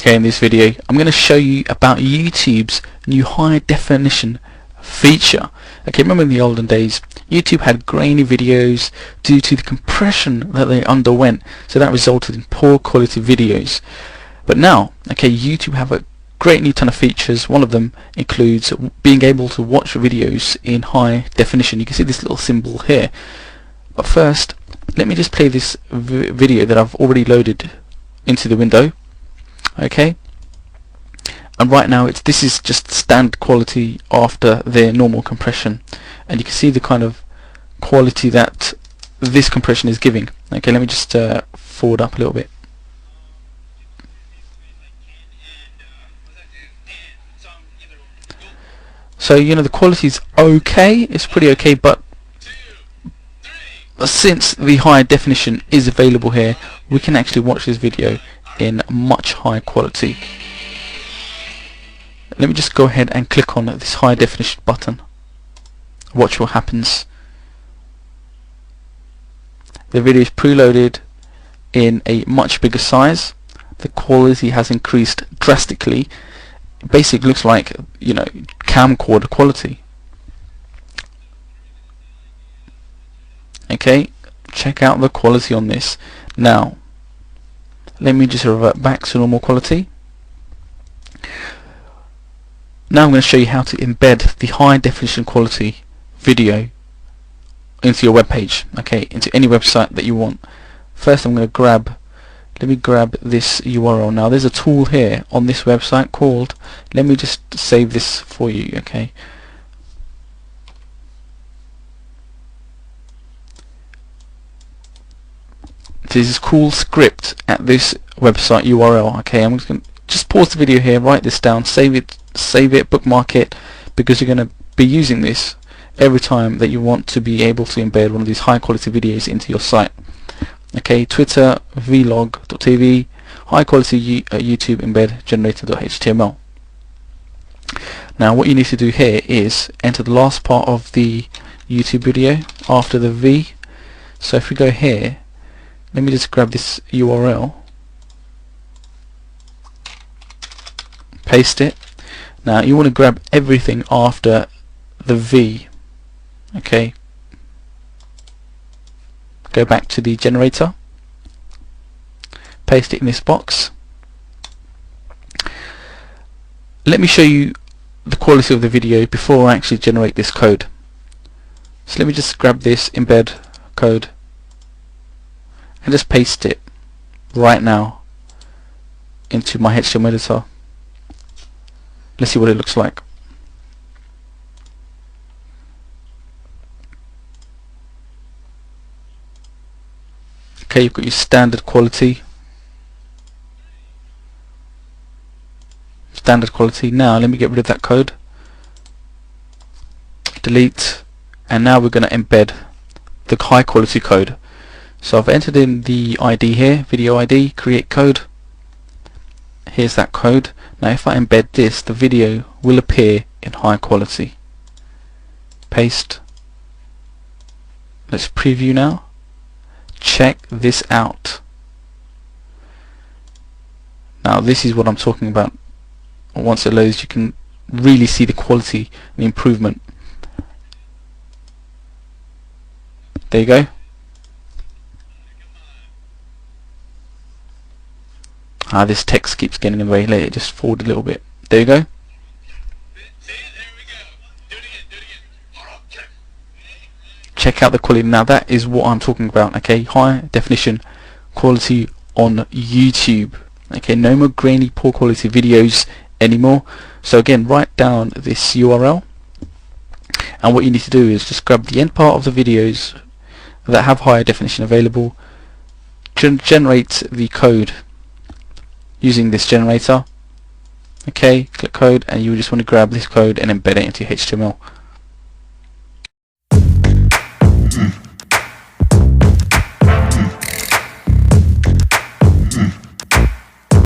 Okay, in this video I'm going to show you about YouTube's new high definition feature. Okay, remember in the olden days YouTube had grainy videos due to the compression that they underwent, so that resulted in poor quality videos. But now, okay, YouTube have a great new ton of features. One of them includes being able to watch videos in high definition. You can see this little symbol here. But first, let me just play this video that I've already loaded into the window. Okay, and right now this is just standard quality after their normal compression, and you can see the kind of quality that this compression is giving. Okay, let me just forward up a little bit. So the quality is okay, it's pretty okay, but since the high definition is available here, we can actually watch this video in much higher quality. Let me just go ahead and click on this high definition button. Watch what happens. The video is preloaded in a much bigger size. The quality has increased drastically. It basically looks like camcorder quality. Okay, check out the quality on this. Now let me just revert back to normal quality. Now I'm going to show you how to embed the high definition quality video into your web page, okay, into any website that you want. First I'm going to let me grab this URL. Now there's a tool here on this website called, let me just save this for you, okay. This is cool script at this website URL. Okay, I'm just going to just pause the video here, write this down, save it, bookmark it, because you're going to be using this every time that you want to be able to embed one of these high quality videos into your site. Okay, Twitter vlog.tv high quality YouTube embed generator.html. Now what you need to do here is enter the last part of the YouTube video after the V. So if we go here, let me just grab this URL, paste it. Now you want to grab everything after the V. Okay, go back to the generator, paste it in this box. Let me show you the quality of the video before I actually generate this code. So let me just grab this embed code and just paste it right now into my HTML editor. Let's see what it looks like. Okay, you've got your standard quality. Now let me get rid of that code, delete, and now we're going to embed the high quality code. So I've entered in the ID here, video ID, create code. Here's that code. Now if I embed this, the video will appear in high quality. Paste. Let's preview now. Check this out. Now this is what I'm talking about. Once it loads, you can really see the quality and the improvement. There you go. This text keeps getting in the way. Let it just forward a little bit. There you go. Check out the quality. Now that is what I'm talking about. Okay, high definition quality on YouTube. Okay, no more grainy, poor quality videos anymore. So again, write down this URL, and what you need to do is just grab the end part of the videos that have higher definition available, generate the code using this generator. Okay, click code, and you just want to grab this code and embed it into your HTML.